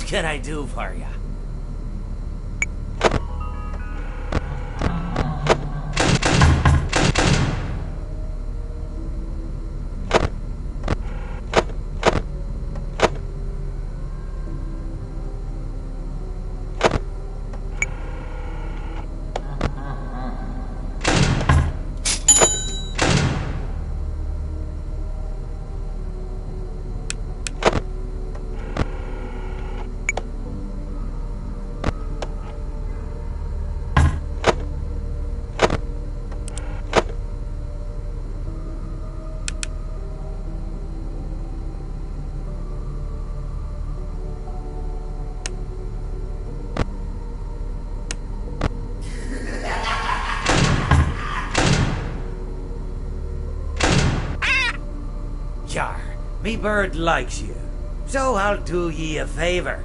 can I do for you? Yar, me bird likes you, so I'll do ye a favor.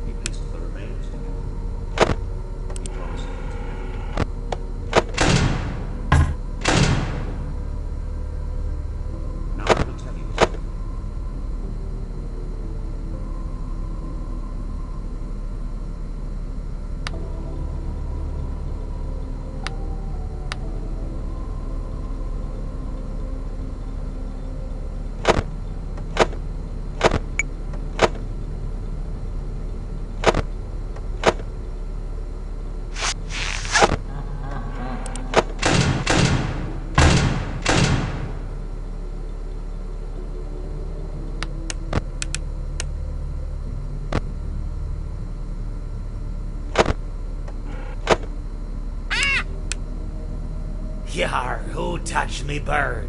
He pleads for the remains together. He promised them together. Now I will tell you a story. Yar, who touched me bird?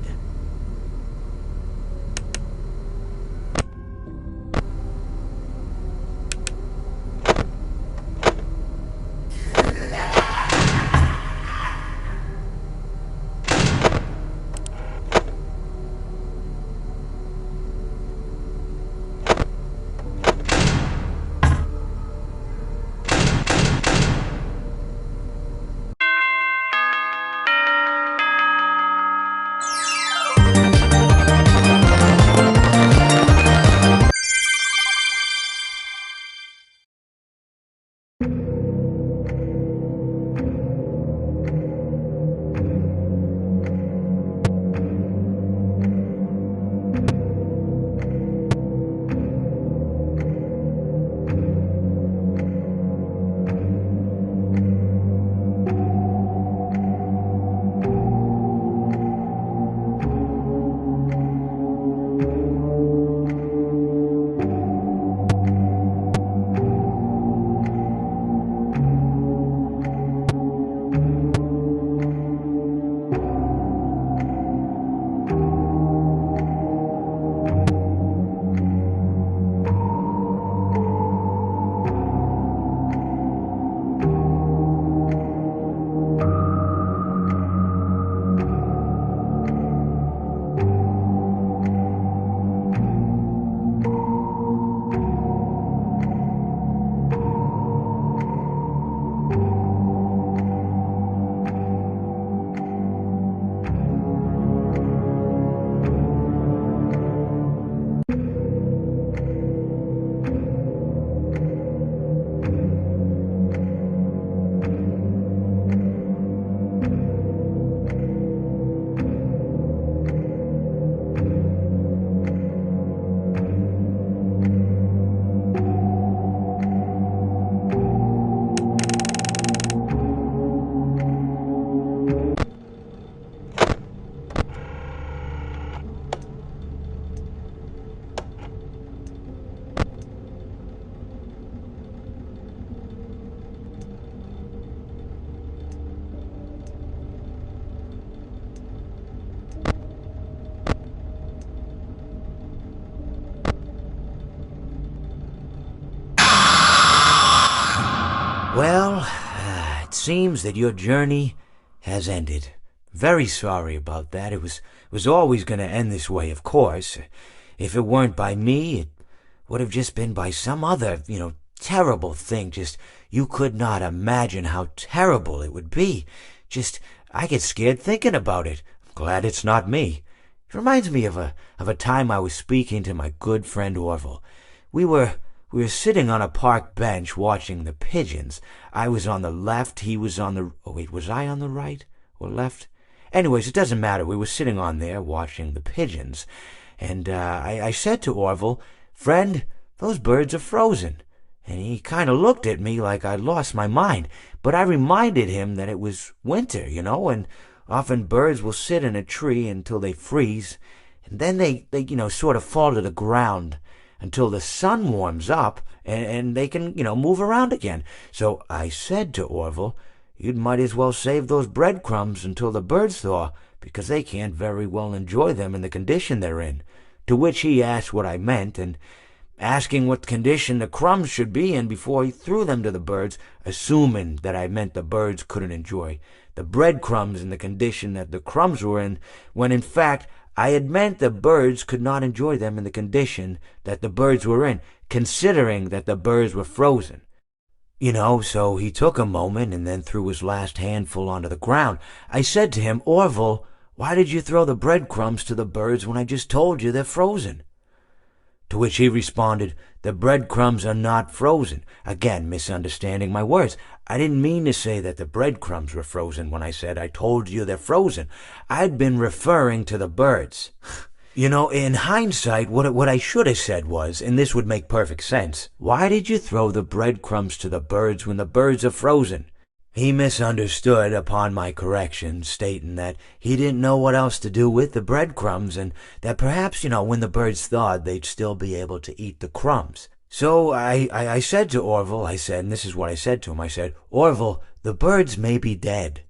Well, it seems that your journey has ended. Very sorry about that. It was always going to end this way, of course. If it weren't by me, it would have just been by some other, terrible thing. Just, you could not imagine how terrible it would be. Just, I get scared thinking about it. I'm glad it's not me. It reminds me of a time I was speaking to my good friend Orville. We were sitting on a park bench watching the pigeons. I was on the left, he was on the... Oh, wait, was I on the right or left? Anyways, it doesn't matter. We were sitting on there watching the pigeons. And I said to Orville, "Friend, those birds are frozen." And he kind of looked at me like I'd lost my mind. But I reminded him that it was winter, and often birds will sit in a tree until they freeze. And then they sort of fall to the ground until the sun warms up and they can, move around again. So I said to Orville, "You might as well save those breadcrumbs until the birds thaw, because they can't very well enjoy them in the condition they're in." To which he asked what I meant, and asking what condition the crumbs should be in before he threw them to the birds, assuming that I meant the birds couldn't enjoy the breadcrumbs in the condition that the crumbs were in, when in fact I had meant the birds could not enjoy them in the condition that the birds were in, considering that the birds were frozen. So he took a moment and then threw his last handful onto the ground. I said to him, "Orville, why did you throw the breadcrumbs to the birds when I just told you they're frozen?" To which he responded, "The breadcrumbs are not frozen." Again, misunderstanding my words. I didn't mean to say that the breadcrumbs were frozen when I said I told you they're frozen. I'd been referring to the birds. In hindsight, what I should have said was, and this would make perfect sense, "Why did you throw the breadcrumbs to the birds when the birds are frozen?" He misunderstood upon my correction, stating that he didn't know what else to do with the breadcrumbs, and that perhaps, when the birds thawed, they'd still be able to eat the crumbs. So I said to Orville, and this is what I said to him, I said, "Orville, the birds may be dead."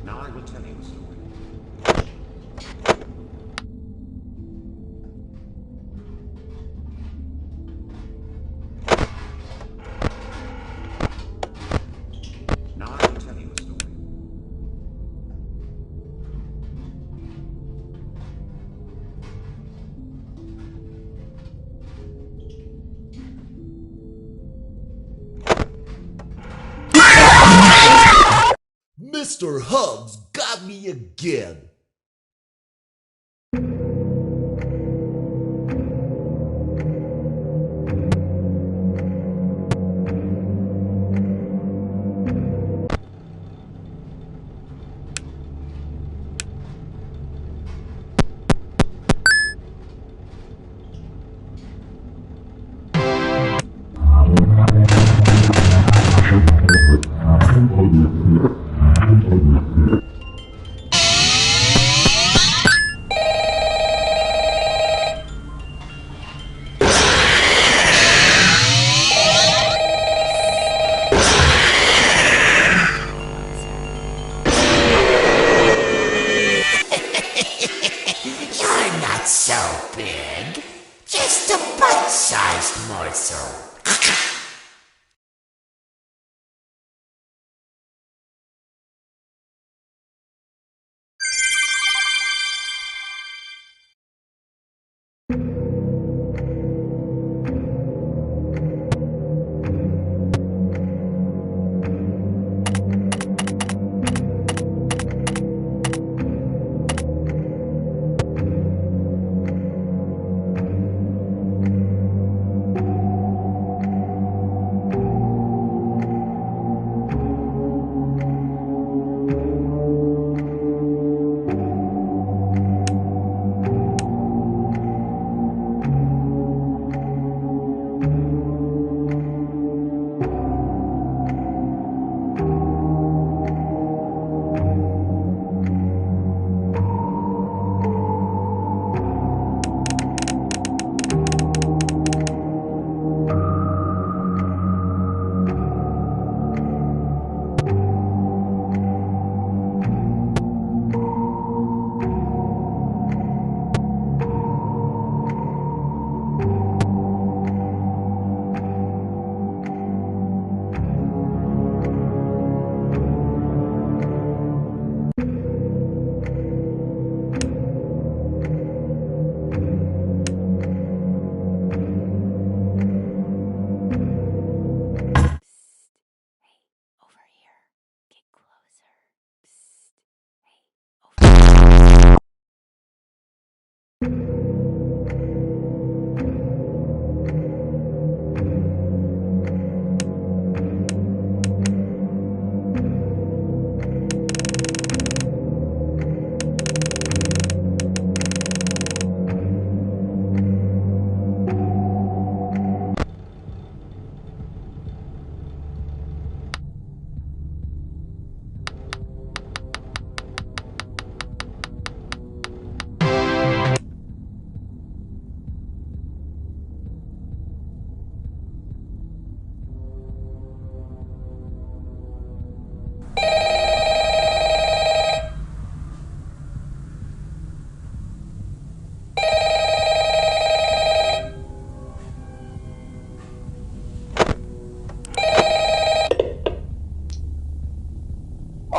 Now I will tell you a story. Now I will tell you a story. Mr. Hubs got me again. You're not so big. Just a bite-sized morsel.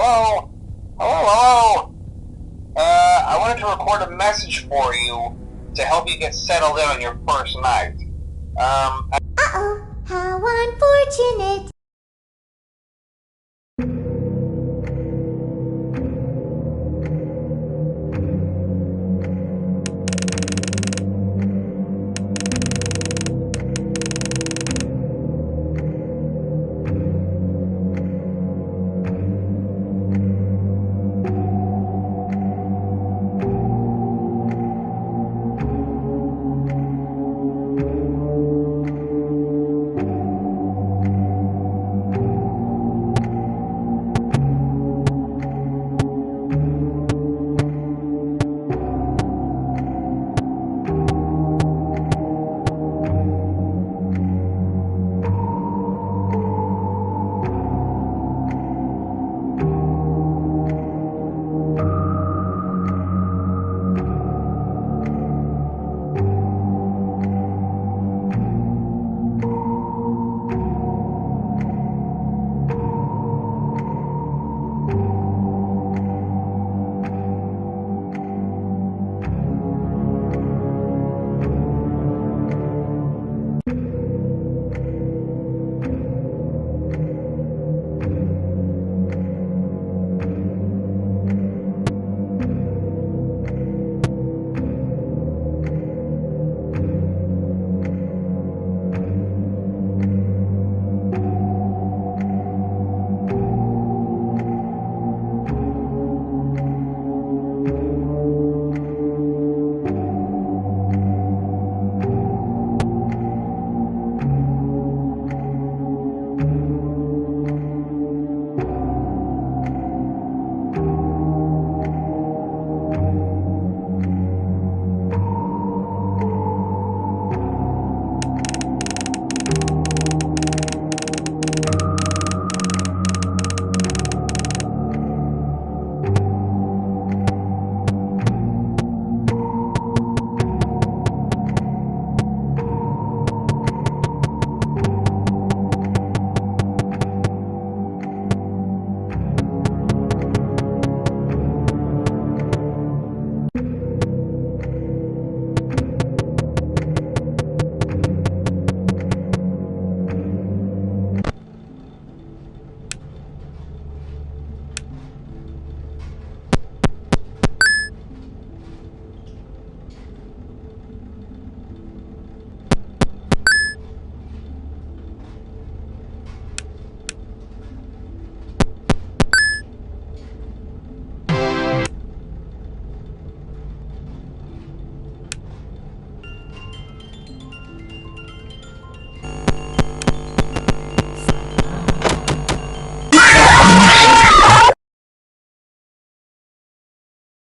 Hello? Hello? I wanted to record a message for you to help you get settled in on your first night. Uh-oh, how unfortunate.